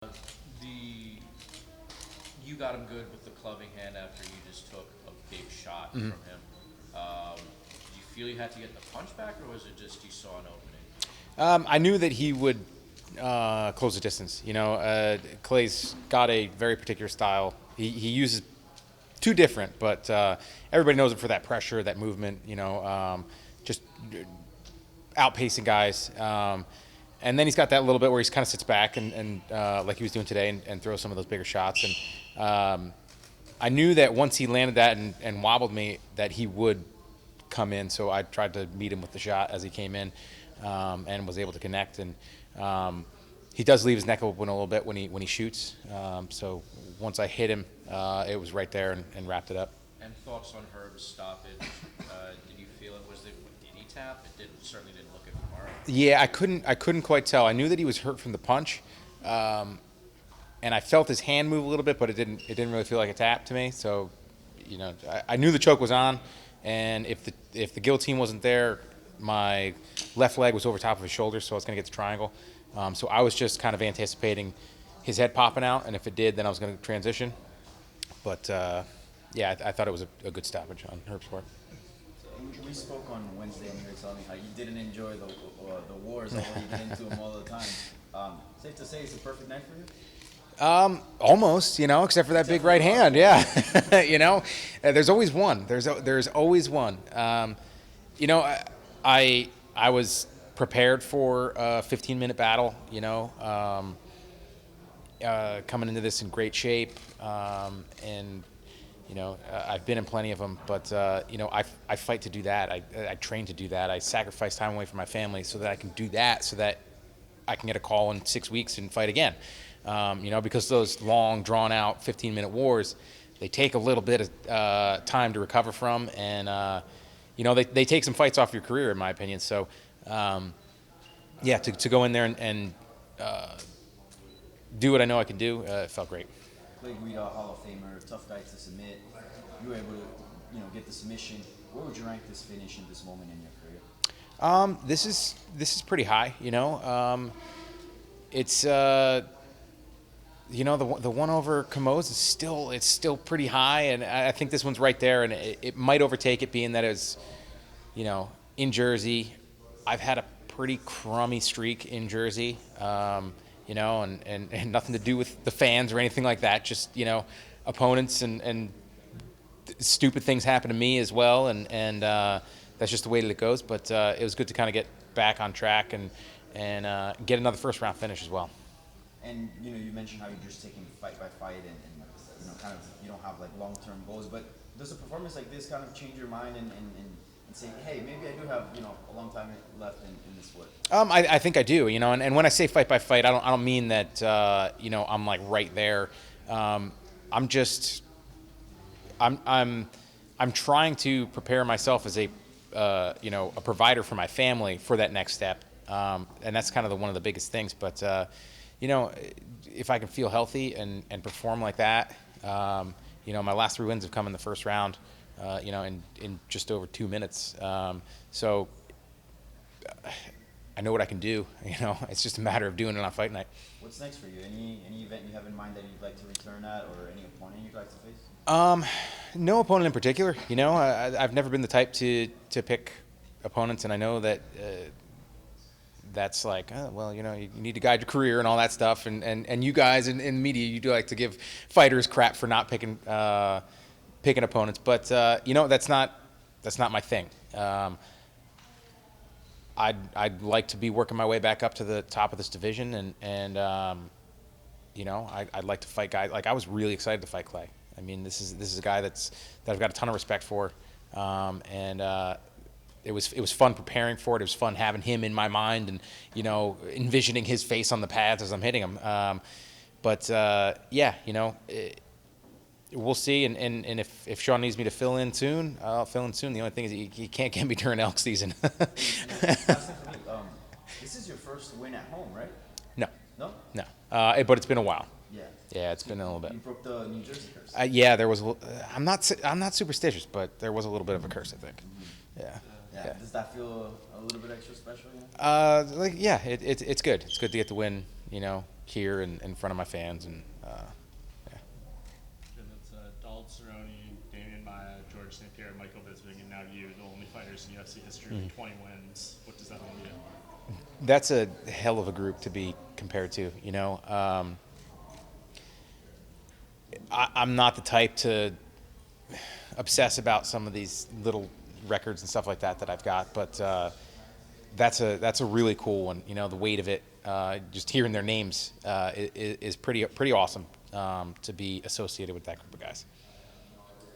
The you got him good with the clubbing hand after you just took a big shot from him. Did you feel you had to get the punch back, or was it just you saw an opening? I knew that he would close the distance. Clay's got a very particular style. He uses two different, but everybody knows him for that pressure, that movement. Just outpacing guys. And then he's got that little bit where he kind of sits back and like he was doing today, and throws some of those bigger shots. And I knew that once he landed that and wobbled me, that he would come in. So I tried to meet him with the shot as he came in, and was able to connect. And he does leave his neck open a little bit when he shoots. So once I hit him, it was right there and wrapped it up. And thoughts on Herb's stoppage? Did you feel it? Did he tap? Certainly didn't look it from our end. Yeah, I couldn't quite tell. I knew that he was hurt from the punch, and I felt his hand move a little bit, but it didn't really feel like a tap to me. So, I knew the choke was on, and if the guillotine wasn't there, my left leg was over top of his shoulder, so I was going to get the triangle. So I was just kind of anticipating his head popping out, and if it did, then I was going to transition. But yeah, I thought it was a good stoppage on Herb's part. We spoke on Wednesday, and you were telling me how you didn't enjoy the wars, although you get into them all the time. Safe to say it's a perfect night for you? Almost, except for that big right hand. Yeah, there's always one. There's always one. I was prepared for a 15-minute battle. Coming into this in great shape, and I've been in plenty of them, but I fight to do that. I train to do that. I sacrifice time away from my family so that I can do that, so that I can get a call in 6 weeks and fight again. Because those long, drawn-out 15-minute wars, they take a little bit of time to recover from, and they take some fights off your career, in my opinion. So, yeah, to go in there and do what I know I can do, it felt great. Clay Guida, Hall of Famer, tough guy to submit. You were able to, get the submission. Where would you rank this finish in this moment in your career? This is pretty high. It's the one over Camoes is still pretty high, and I think this one's right there, and it might overtake it, being that it's in Jersey. I've had a pretty crummy streak in Jersey. And nothing to do with the fans or anything like that. Just opponents and stupid things happen to me as well, and that's just the way that it goes. But it was good to kind of get back on track and get another first round finish as well. And you mentioned how you're just taking fight by fight, and kind of you don't have like long-term goals. But does a performance like this kind of change your mind and say, hey, maybe I do have a long time left in this sport? I think I do. And when I say fight by fight, I don't mean that I'm like right there. I'm trying to prepare myself as a provider for my family for that next step, and that's kind of one of the biggest things. But if I can feel healthy and perform like that, my last 3 wins have come in the first round. In just over 2 minutes. So I know what I can do. It's just a matter of doing it on fight night. What's next for you? Any event you have in mind that you'd like to return at, or any opponent you'd like to face? No opponent in particular. I've never been the type to pick opponents, and I know that that's like, you need to guide your career and all that stuff. And you guys in the media, you do like to give fighters crap for not picking opponents, but that's not my thing. I'd like to be working my way back up to the top of this division, and I'd like to fight guys. Like, I was really excited to fight Clay. I mean, this is a guy that I've got a ton of respect for, and it was fun preparing for it. It was fun having him in my mind, and envisioning his face on the pads as I'm hitting him. We'll see, and if Sean needs me to fill in soon, I'll fill in soon. The only thing is he can't get me during elk season. This is your first win at home, right? No. No? No. But it's been a while. Yeah. Yeah, it's been a little bit. You broke the New Jersey curse. Yeah, there was. I'm not superstitious, but there was a little bit of a curse, I think. Yeah. Does that feel a little bit extra special? It's good. It's good to get the win here in front of my fans. And yeah. And it's Donald Cerrone, Damian Maia, George St. Pierre, Michael Bisping, and now you, the only fighters in UFC history with 20 wins. What does that mean to you? That's a hell of a group to be compared to. I'm not the type to obsess about some of these little records and stuff like that I've got, but that's a really cool one. The weight of it, just hearing their names is pretty awesome to be associated with that group of guys.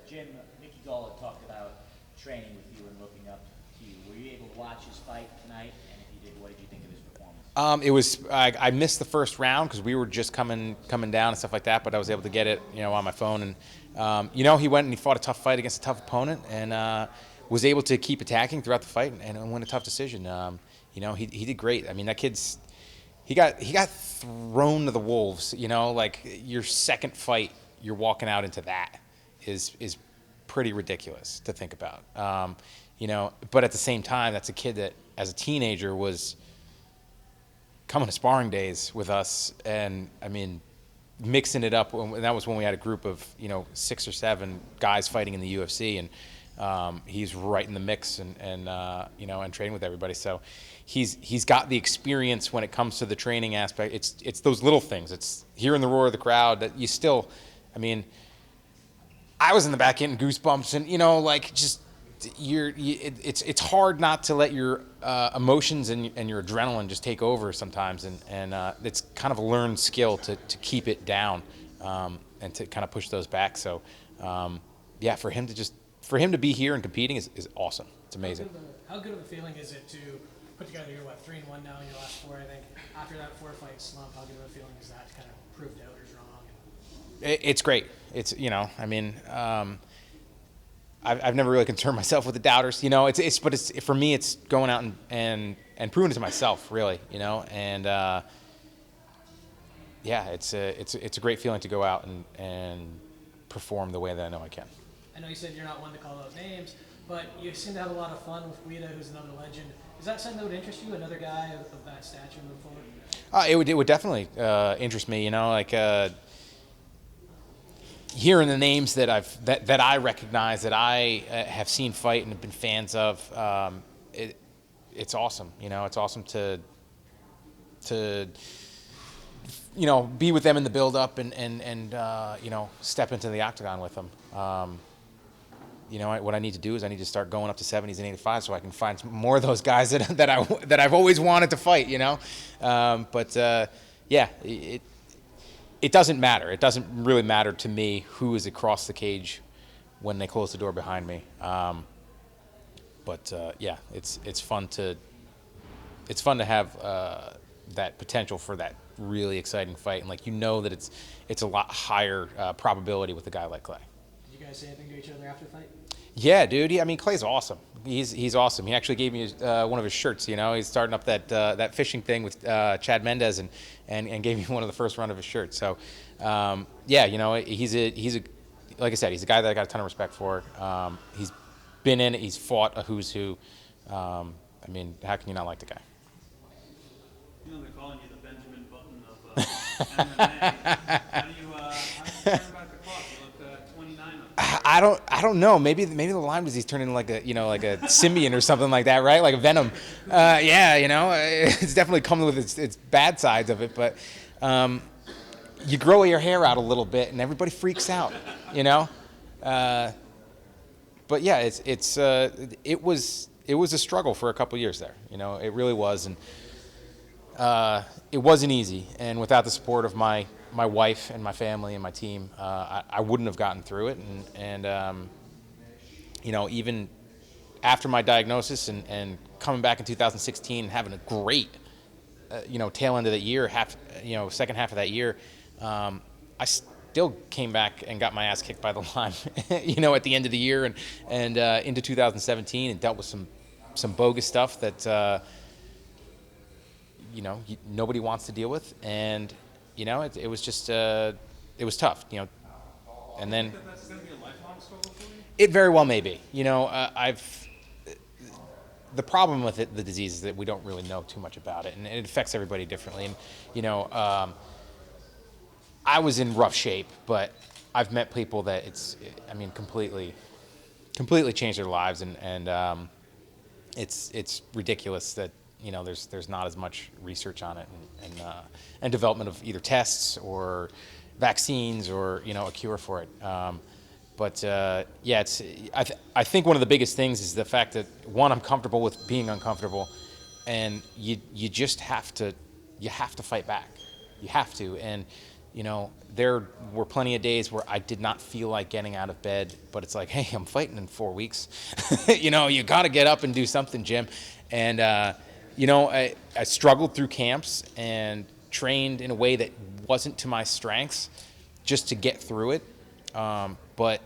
Jim, Mickey Gall had talked about training with you and looking up to you. Were you able to watch his fight tonight? And if you did, what did you think of his performance? I missed the first round because we were just coming down and stuff like that, but I was able to get it, on my phone. And he went and he fought a tough fight against a tough opponent and was able to keep attacking throughout the fight and win a tough decision. He did great. I mean, that kid's he got thrown to the wolves. Like your second fight, you're walking out into that is pretty ridiculous to think about. But at the same time, that's a kid that as a teenager was coming to sparring days with us, and I mean, mixing it up. And that was when we had a group of 6 or 7 guys fighting in the UFC, and he's right in the mix and training with everybody. So he's got the experience when it comes to the training aspect. It's those little things. It's hearing the roar of the crowd that you still. I mean, I was in the back getting goosebumps, and it's hard not to let your emotions and your adrenaline just take over sometimes, and it's kind of a learned skill to keep it down and to kind of push those back. So for him to be here and competing is awesome. It's amazing. How good of a feeling is it to put together your 3-1 now in your last 4? I think after that 4-fight slump, how good of a feeling is that to kind of prove doubters wrong? It's great. It's I've never really concerned myself with the doubters, but for me, it's going out and proving it to myself, really, and it's a great feeling to go out and perform the way that I know I can. I know you said you're not one to call out names, but you seem to have a lot of fun with Guida, who's another legend. Is that something that would interest you, another guy of that stature moving forward? It would definitely interest me, hearing the names that I recognize, that I have seen fight and have been fans of. It's awesome. It's awesome to be with them in the build up and step into the octagon with them. What I need to do is I need to start going up to 70s and 85s so I can find some more of those guys that I've always wanted to fight. It doesn't matter. It doesn't really matter to me who is across the cage when they close the door behind me. It's fun to have that potential for that really exciting fight, and that it's a lot higher probability with a guy like Clay. Did you guys say anything to each other after the fight? Yeah, dude. Clay's awesome. He's awesome. He actually gave me one of his shirts. He's starting up that fishing thing with Chad Mendez and gave me one of the first round of his shirts. So, he's a like I said, he's a guy that I got a ton of respect for. He's been in it. He's fought a who's who. How can you not like the guy? They're calling you the Benjamin Button of MMA. How do you turn back the clock? You look 29 up. I don't know. Maybe the Lyme disease turned into like a symbiont or something like that, right? Like a venom. It's definitely coming with its bad sides of it, but you grow your hair out a little bit and everybody freaks out, But yeah, it was a struggle for a couple years there. It really was, and it wasn't easy. And without the support of my wife and my family and my team, I wouldn't have gotten through it. And even after my diagnosis and coming back in 2016 and having a great, tail end of the year, second half of that year, I still came back and got my ass kicked by the Lyme, at the end of the year and into 2017, and dealt with some bogus stuff that, nobody wants to deal with. And, it was just, it was tough, and then That's going to be a lifelong struggle for you? it very well may be. the problem with the disease is that we don't really know too much about it, and it affects everybody differently. And I was in rough shape, but I've met people that completely changed their lives, and it's ridiculous that there's not as much research on it and development of either tests or vaccines or a cure for it. I think one of the biggest things is the fact that, one, I'm comfortable with being uncomfortable, and you just have to fight back. You have to. And there were plenty of days where I did not feel like getting out of bed, but it's like, hey, I'm fighting in 4 weeks. You got to get up and do something, Jim. And I struggled through camps and trained in a way that wasn't to my strengths just to get through it. But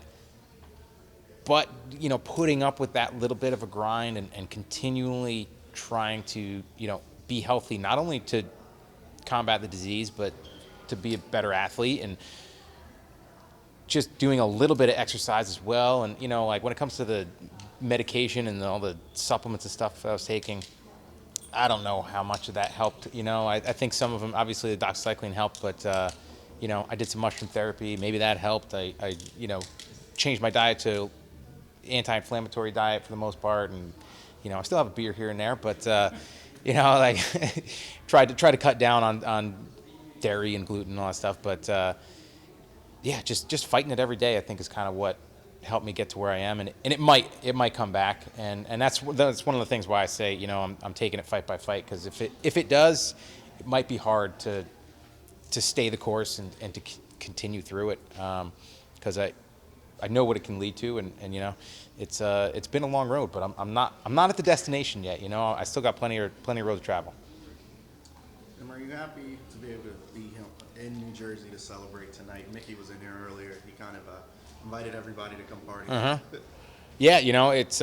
putting up with that little bit of a grind and continually trying to be healthy, not only to combat the disease, but to be a better athlete, and just doing a little bit of exercise as well. And like when it comes to the medication and all the supplements and stuff I was taking, I don't know how much of that helped. I think some of them, obviously the doxycycline helped, but I did some mushroom therapy. Maybe that helped. I changed my diet to anti-inflammatory diet for the most part, and I still have a beer here and there, but like tried to cut down on dairy and gluten and all that stuff. But just fighting it every day, I think, is kind of what helped me get to where I am, and it might come back, and that's one of the things why I say I'm taking it fight by fight, because if it does, it might be hard to stay the course and to continue through it, because I know what it can lead to, and it's been a long road, but I'm not at the destination yet. I still got plenty of road to travel. And are you happy to be able to be in New Jersey to celebrate tonight? Mickey was in here earlier. He kind of invited everybody to come party. Yeah, it's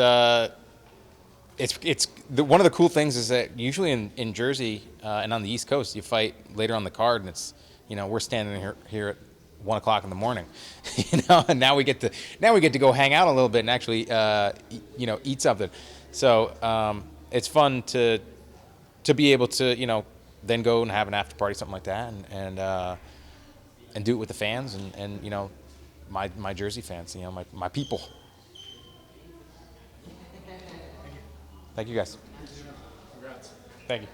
one of the cool things is that usually in Jersey and on the East Coast, you fight later on the card, and it's we're standing here at 1 o'clock in the morning, and now we get to go hang out a little bit and actually eat something. So it's fun to be able to then go and have an after party, something like that, and do it with the fans and my Jersey fans, my people. Thank you guys. Congrats. Thank you.